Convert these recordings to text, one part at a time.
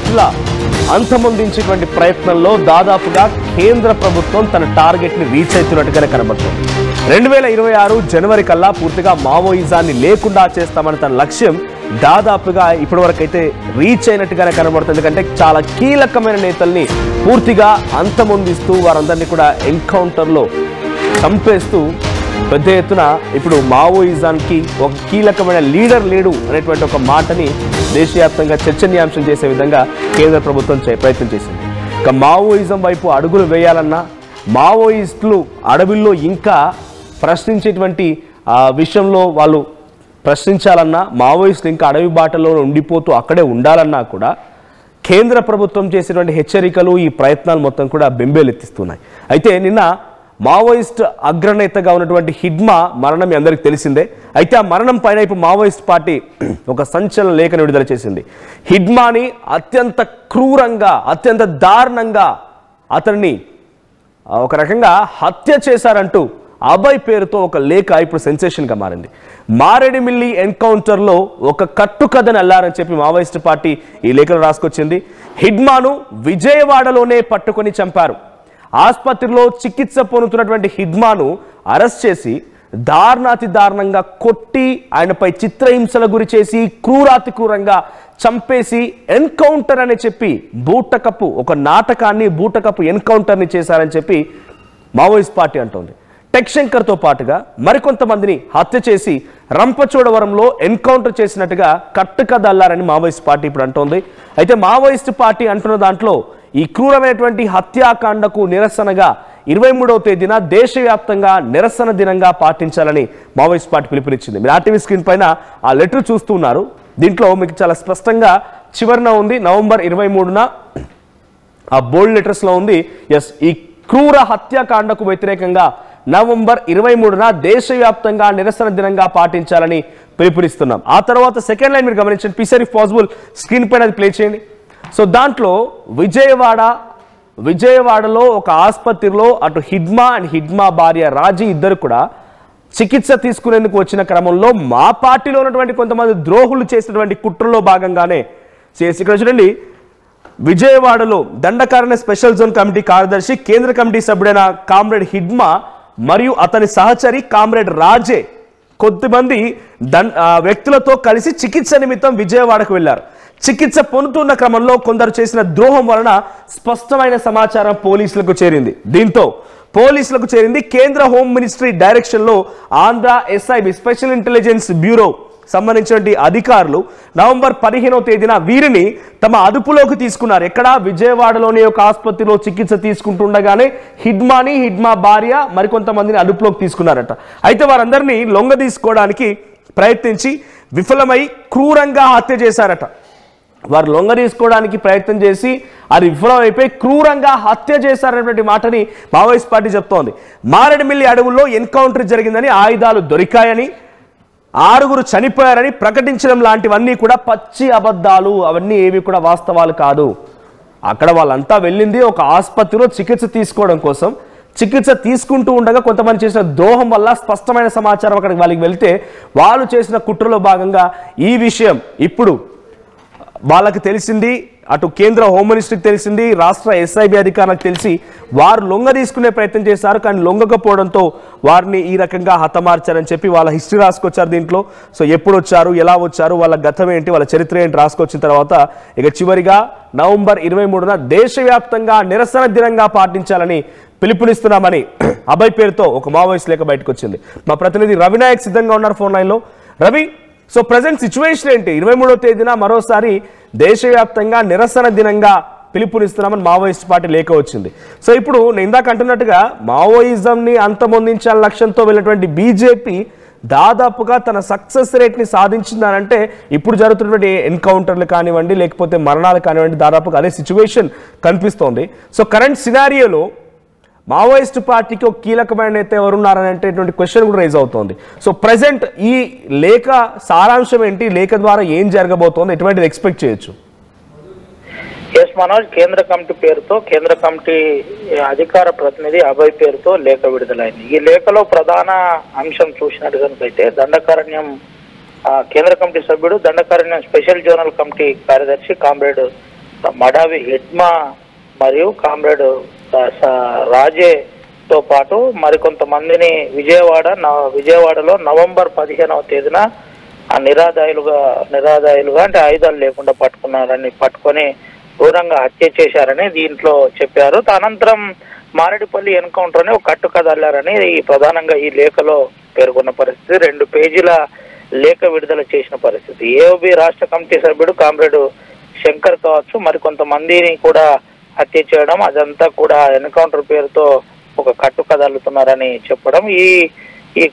మావోయిస్టుల అంతమొందించేటువంటి ప్రయత్నంలో దాదాపుగా కేంద్ర ప్రభుత్వం తన టార్గెట్ ని రీచ్ అవుతున్నట్టుగానే కనబడుతుంది. 2026 జనవరి కల్లా పూర్తిగా మావోయిజాన్ని లేకుండా చేస్తామని తన లక్ష్యం దాదాపుగా ఇప్పటి వరకు అయితే రీచ్ అయినట్టుగానే కనబడుతుంది. ఎందుకంటే చాలా కీలకమైన నేతల్ని పూర్తిగా అంతమొందిస్తూ వారందరినీ కూడా ఎన్కౌంటర్లో చంపేస్తూ పెద్ద ఎత్తున ఇప్పుడు మావోయిజానికి ఒక కీలకమైన లీడర్ లేడు అనేటువంటి ఒక మాటని దేశవ్యాప్తంగా చర్చనీయాంశం చేసే విధంగా కేంద్ర ప్రభుత్వం ప్రయత్నం చేసింది. ఇక మావోయిజం వైపు అడుగులు వేయాలన్నా, మావోయిస్టులు అడవుల్లో ఇంకా ప్రశ్నించేటువంటి విషయంలో వాళ్ళు ప్రశ్నించాలన్నా, మావోయిస్టులు ఇంకా అడవి బాటలో ఉండిపోతూ అక్కడే ఉండాలన్నా కూడా కేంద్ర ప్రభుత్వం చేసేటువంటి హెచ్చరికలు, ఈ ప్రయత్నాలు మొత్తం కూడా బెంబేలెత్తిస్తున్నాయి. అయితే నిన్న మావోయిస్ట్ అగ్రనేతగా ఉన్నటువంటి హిడ్మా మరణం అందరికీ తెలిసిందే. అయితే ఆ మరణం పైన ఇప్పుడు మావోయిస్ట్ పార్టీ ఒక సంచలన లేఖను విడుదల చేసింది. హిడ్మాని అత్యంత క్రూరంగా, అత్యంత దారుణంగా అతన్ని ఒక రకంగా హత్య చేశారంటూ అభయ్ పేరుతో ఒక లేఖ ఇప్పుడు సెన్సేషన్గా మారింది. మారేడుమిల్లి ఎన్కౌంటర్లో ఒక కట్టుకథను అల్లారని చెప్పి మావోయిస్ట్ పార్టీ ఈ లేఖను రాసుకొచ్చింది. హిడ్మాను విజయవాడలోనే పట్టుకొని చంపారు. ఆసుపత్రిలో చికిత్స పొందుతున్నటువంటి హిడ్మాను అరెస్ట్ చేసి దారుణాతి దారుణంగా కొట్టి ఆయనపై చిత్రహింసల గురి చేసి క్రూరాతి క్రూరంగా చంపేసి ఎన్కౌంటర్ అని చెప్పి బూటకపు ఒక నాటకాన్ని, బూటకపు ఎన్కౌంటర్ని చేశారని చెప్పి మావోయిస్ట్ పార్టీ అంటోంది. టెక్ శంకర్తో పాటుగా మరికొంతమందిని హత్య చేసి రంపచోడవరంలో ఎన్కౌంటర్ చేసినట్టుగా కట్టుకథ అల్లారని మావోయిస్ట్ పార్టీ ఇప్పుడు అంటోంది. అయితే మావోయిస్ట్ పార్టీ అంటున్న దాంట్లో ఈ క్రూరమైనటువంటి హత్యాకాండకు నిరసనగా 23వ తేదీన దేశవ్యాప్తంగా నిరసన దినంగా పాటించాలని మావోయిస్ట్ పార్టీ పిలుపునిచ్చింది. మీరు ఆర్టీవీ స్క్రీన్ పైన ఆ లెటర్ చూస్తున్నారు. దీంట్లో మీకు చాలా స్పష్టంగా చివరిన ఉంది, నవంబర్ 23న ఆ బోల్డ్ లెటర్స్లో ఉంది. ఎస్, ఈ క్రూర హత్యాకాండకు వ్యతిరేకంగా నవంబర్ 23న దేశవ్యాప్తంగా నిరసన దినంగా పాటించాలని పిలుపునిస్తున్నాం. ఆ తర్వాత సెకండ్ లైన్ మీరు గమనించండి, పీసర్ ఇఫ్ పాసిబుల్ స్క్రీన్ పైన అది ప్లే చేయండి. సో దాంట్లో విజయవాడలో ఒక ఆసుపత్రిలో అటు హిడ్మా అండ్ హిడ్మా భార్య రాజీ ఇద్దరు కూడా చికిత్స తీసుకునేందుకు వచ్చిన క్రమంలో మా పార్టీలో ఉన్నటువంటి కొంతమంది ద్రోహులు చేసినటువంటి కుట్రలో భాగంగానే చేసి, ఇక్కడ చూడండి, విజయవాడలో దండకారణ్య స్పెషల్ జోన్ కమిటీ కార్యదర్శి, కేంద్ర కమిటీ సభ్యుడైన కామ్రేడ్ హిడ్మా మరియు అతని సహచరి కామ్రేడ్ రాజే కొద్దిమంది వ్యక్తులతో కలిసి చికిత్స నిమిత్తం విజయవాడకు వెళ్లారు. చికిత్స పొందుతున్న క్రమంలో కొందరు చేసిన ద్రోహం వలన స్పష్టమైన సమాచారం పోలీసులకు చేరింది. దీంతో పోలీసులకు చేరింది కేంద్ర హోమ్ మినిస్ట్రీ డైరెక్షన్లో Andhra SIB special intelligence bureau సంబంధించిన అధికారులు నవంబర్ 15వ తేదీన వీరిని తమ అదుపులోకి తీసుకున్నారు. ఎక్కడ? విజయవాడలోని ఒక ఆసుపత్రిలో చికిత్స తీసుకుంటుండగానే హిడ్మాని, హిడ్మా భార్య మరికొంతమందిని అదుపులోకి తీసుకున్నారట. అయితే వారందరినీ లొంగ తీసుకోవడానికి ప్రయత్నించి విఫలమై క్రూరంగా హత్య చేశారట. వారు లొంగ తీసుకోవడానికి ప్రయత్నం చేసి అది విఫలమైపోయి క్రూరంగా హత్య చేశారనేటువంటి మాటని మావోయిస్ట్ పార్టీ చెప్తోంది. మారేడుమిల్లి అడవుల్లో ఎన్కౌంటర్ జరిగిందని, ఆయుధాలు దొరికాయని, 6 చనిపోయారని ప్రకటించడం లాంటివన్నీ కూడా పచ్చి అబద్ధాలు. అవన్నీ ఏవి కూడా వాస్తవాలు కాదు. అక్కడ వాళ్ళంతా వెళ్ళింది ఒక ఆసుపత్రిలో చికిత్స తీసుకోవడం కోసం. చికిత్స తీసుకుంటూ ఉండగా కొంతమంది చేసిన ద్రోహం వల్ల స్పష్టమైన సమాచారం అక్కడికి వాళ్ళకి వెళ్తే వాళ్ళు చేసిన కుట్రలో భాగంగా ఈ విషయం ఇప్పుడు వాళ్ళకి తెలిసింది. అటు కేంద్ర హోమ్ మినిస్ట్రీకి తెలిసింది, రాష్ట్ర ఎస్ఐబి అధికారులకు తెలిసి వారు లొంగ తీసుకునే ప్రయత్నం చేశారు. కానీ లొంగకపోవడంతో వారిని ఈ రకంగా హతమార్చారని చెప్పి వాళ్ళ హిస్టరీ రాసుకొచ్చారు దీంట్లో. సో ఎప్పుడు వచ్చారు, ఎలా వచ్చారు, వాళ్ళ గతం ఏంటి, వాళ్ళ చరిత్ర ఏంటి రాసుకొచ్చిన తర్వాత ఇక చివరిగా నవంబర్ 23న దేశవ్యాప్తంగా నిరసన దినంగా పాటించాలని పిలుపునిస్తున్నామని అభయ్ పేరుతో ఒక మావోయిస్ట్ లేఖ బయటకు వచ్చింది. మా ప్రతినిధి రవినాయక్ సిద్ధంగా ఉన్నారు ఫోన్ లైన్లో. రవి, సో ప్రజెంట్ సిచ్యువేషన్ ఏంటి? 23వ తేదీన మరోసారి దేశవ్యాప్తంగా నిరసన దినంగా పిలుపునిస్తున్నామని మావోయిస్ట్ పార్టీ లేఖ వచ్చింది. సో ఇప్పుడు నేను ఇందాక అంటున్నట్టుగా మావోయిజంని అంతమొందించాలని లక్ష్యంతో వెళ్ళినటువంటి బీజేపీ దాదాపుగా తన సక్సెస్ రేట్ని సాధించిందనంటే ఇప్పుడు జరుగుతున్నటువంటి ఎన్కౌంటర్లు కానివ్వండి, లేకపోతే మరణాలు కానివ్వండి, దాదాపుగా అదే సిచ్యువేషన్ కనిపిస్తోంది. సో కరెంట్ సినారియోలో మావోయిస్ట్ పార్టీకి ఒక కీలకమైన నేత ఎవరున్నారని అంటే క్వశ్చన్ కూడా రైజ్ అవుతోంది. సో ప్రెసెంట్ ఈ లేఖ సారాంశం ఏంటి, లేఖ ద్వారా ఏం జరగబోతోంది, ఎటువంటిది ఎక్స్పెక్ట్ చేయొచ్చు? ఎస్ మనోజ్, కేంద్ర కమిటీ పేరుతో కేంద్ర కమిటీ అధికార ప్రతినిధి అభయ్ పేరుతో లేఖ విడుదలైంది. ఈ లేఖలో ప్రధాన అంశం చూసినట్టు కనుకైతే దండకారణ్యం కేంద్ర కమిటీ సభ్యుడు, దండకారణ్యం స్పెషల్ జోనల్ కమిటీ కార్యదర్శి కామ్రేడ్ మడావి హిడ్మా మరియు కామ్రేడ్ రాజేతో పాటు మరికొంతమందిని విజయవాడలో నవంబర్ 15వ తేదీన నిరాదాయులుగా అంటే ఆయుధాలు లేకుండా పట్టుకొని క్రూరంగా హత్య చేశారని దీంట్లో చెప్పారు. అనంతరం మారేడుపల్లి ఎన్కౌంటర్ అని ఒక కట్టుకథ అల్లారని ప్రధానంగా ఈ లేఖలో పేర్కొన్న పరిస్థితి. 2 పేజీల లేఖ విడుదల చేసిన పరిస్థితి. ఏఓబి రాష్ట్ర కమిటీ సభ్యుడు కామ్రేడ్ శంకర్ కావచ్చు, మరికొంతమందిని కూడా హత్య చేయడం, అదంతా కూడా ఎన్కౌంటర్ పేరుతో ఒక కట్టుకథ అల్లుతున్నారని చెప్పడం. ఈ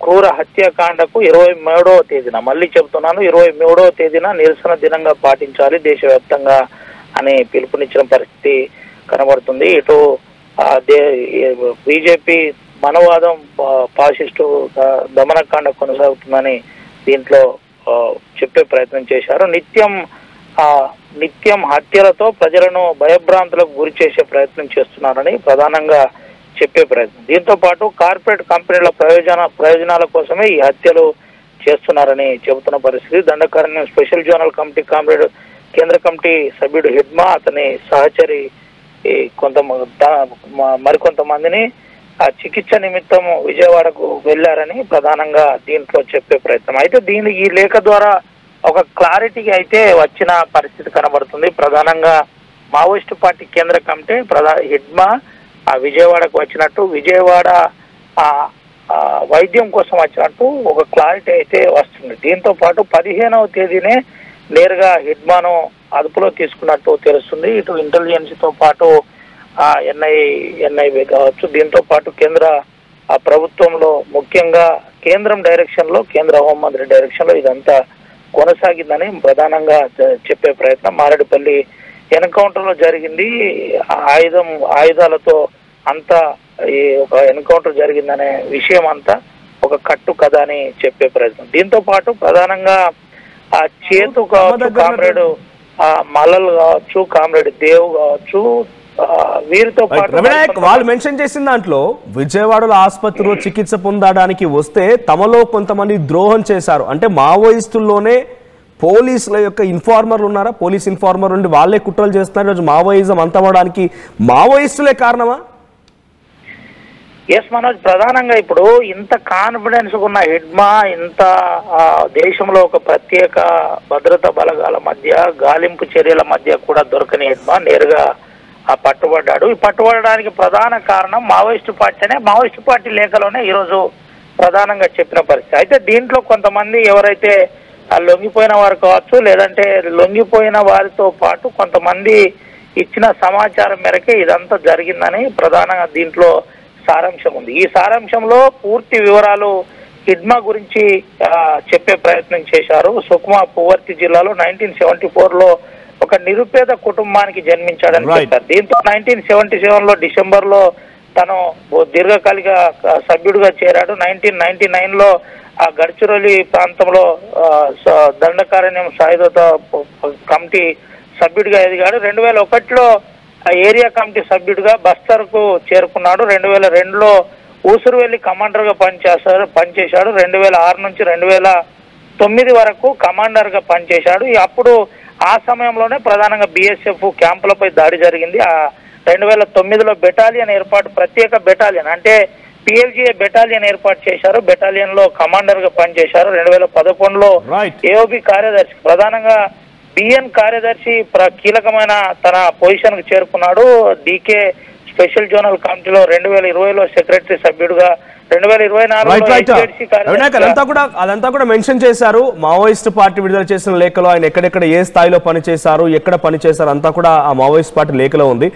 క్రూర హత్యాకాండకు 23వ తేదీన, మళ్ళీ చెబుతున్నాను, 23వ తేదీన నిరసన దినంగా పాటించాలి దేశవ్యాప్తంగా అని పిలుపునిచ్చిన పరిస్థితి కనబడుతుంది. ఇటు బీజేపీ మనవాదం ఫాసిస్టు దమనకాండ కొనసాగుతుందని దీంట్లో చెప్పే ప్రయత్నం చేశారు. నిత్యం హత్యలతో ప్రజలను భయభ్రాంతులకు గురి చేసే ప్రయత్నం చేస్తున్నారని ప్రధానంగా చెప్పే ప్రయత్నం. దీంతో పాటు కార్పొరేట్ కంపెనీల ప్రయోజనాల కోసమే ఈ హత్యలు చేస్తున్నారని చెబుతున్న పరిస్థితి. Dandakaranya special zonal committee comrade కేంద్ర కమిటీ సభ్యుడు హిడ్మా, అతని సహచరి మరికొంతమందిని చికిత్స నిమిత్తం విజయవాడకు వెళ్లారని ప్రధానంగా దీంట్లో చెప్పే ప్రయత్నం. అయితే ఈ లేఖ ద్వారా ఒక క్లారిటీకి అయితే వచ్చిన పరిస్థితి కనబడుతుంది. ప్రధానంగా మావోయిస్టు పార్టీ కేంద్ర కమిటీ హిడ్మా విజయవాడకు వచ్చినట్టు, విజయవాడ వైద్యం కోసం వచ్చినట్టు ఒక క్లారిటీ అయితే వస్తుంది. దీంతో పాటు 15వ తేదీనే నేరుగా హిడ్మాను అదుపులో తీసుకున్నట్టు తెలుస్తుంది. ఇటు ఇంటెలిజెన్స్ తో పాటు ఎన్ఐబి కావచ్చు, దీంతో పాటు కేంద్ర ప్రభుత్వంలో ముఖ్యంగా కేంద్రం డైరెక్షన్ లో, కేంద్ర హోంమంత్రి డైరెక్షన్ లో ఇదంతా కొనసాగిందని ప్రధానంగా చెప్పే ప్రయత్నం. మారేడుపల్లి ఎన్కౌంటర్ లో జరిగింది, ఆయుధాలతో అంతా ఈ ఒక ఎన్కౌంటర్ జరిగిందనే విషయం అంతా ఒక కట్టు కథ అని చెప్పే ప్రయత్నం. దీంతో పాటు ప్రధానంగా చేతు కావచ్చు, కామ్రేడ్ మల్లల్ కావచ్చు, కామ్రేడ్ దేవ్ కావచ్చు, వీరితో పాటు వాళ్ళు మెన్షన్ చేసిన దాంట్లో విజయవాడలో ఆసుపత్రిలో చికిత్స పొందడానికి వస్తే తమలో కొంతమంది ద్రోహం చేశారు అంటే మావోయిస్టుల్లోనే పోలీసుల యొక్క ఇన్ఫార్మర్లు ఉన్నారా? పోలీస్ ఇన్ఫార్మర్ నుండి వాళ్ళే కుట్రలు చేస్తున్నారు. ఈరోజు మావోయిజం అంతమవడానికి మావోయిస్టులే కారణమా? ఎస్ మనోజ్, ప్రధానంగా ఇప్పుడు ఇంత కాన్ఫిడెన్స్ ఉన్న హిడ్మా, ఇంత దేశంలో ఒక ప్రత్యేక భద్రతా బలగాల మధ్య గాలింపు చర్యల మధ్య కూడా దొరకని హిడ్మా నేరుగా పట్టుబడ్డాడు. ఈ పట్టుబడడానికి ప్రధాన కారణం మావోయిస్టు పార్టీ అనే మావోయిస్టు పార్టీ లేఖలోనే ఈరోజు ప్రధానంగా చెప్పిన పరిస్థితి. అయితే దీంట్లో కొంతమంది ఎవరైతే లొంగిపోయిన వారు కావచ్చు, లేదంటే లొంగిపోయిన వారితో పాటు కొంతమంది ఇచ్చిన సమాచారం మేరకే ఇదంతా జరిగిందని ప్రధానంగా దీంట్లో సారాంశం ఉంది. ఈ సారాంశంలో పూర్తి వివరాలు హిడ్మా గురించి చెప్పే ప్రయత్నం చేశారు. సుక్మా పువర్తి జిల్లాలో 1974లో ఒక నిరుపేద కుటుంబానికి జన్మించాడని చెప్పారు. దీంతో 1977లో డిసెంబర్లో తను దీర్ఘకాలిక సభ్యుడిగా చేరాడు. 1999లో గడ్చిరోలి ప్రాంతంలో దండకారణ్యం సాయుధత కమిటీ సభ్యుడిగా ఎదిగాడు. 2001లో ఏరియా కమిటీ సభ్యుడిగా బస్తర్కు చేరుకున్నాడు. 2002లో ఊసురువెల్లి కమాండర్ గా పనిచేశాడు. 2006 నుంచి 2009 వరకు కమాండర్ గా పనిచేశాడు. అప్పుడు ఆ సమయంలోనే ప్రధానంగా బిఎస్ఎఫ్ క్యాంపులపై దాడి జరిగింది. 2009లో ప్రత్యేక బెటాలియన్ అంటే పిఎల్జిఏ బెటాలియన్ ఏర్పాటు చేశారు. బెటాలియన్ లో కమాండర్ గా పనిచేశారు. 2011లో ఏఓబి కార్యదర్శి, ప్రధానంగా బిఎన్ కార్యదర్శి కీలకమైన తన పొజిషన్ కు చేరుకున్నాడు. డికే స్పెషల్ జోనల్ కమిటీలో 2020లో సెక్రటరీ సభ్యుడుగా, 2024లో అదంతా కూడా మెన్షన్ చేశారు. మావోయిస్ట్ పార్టీ విడుదల చేసిన లేఖలో ఆయన ఎక్కడెక్కడ ఏ స్థాయిలో పనిచేశారు, ఎక్కడ పనిచేశారు అంతా కూడా ఆ మావోయిస్ట్ పార్టీ లేఖలో ఉంది.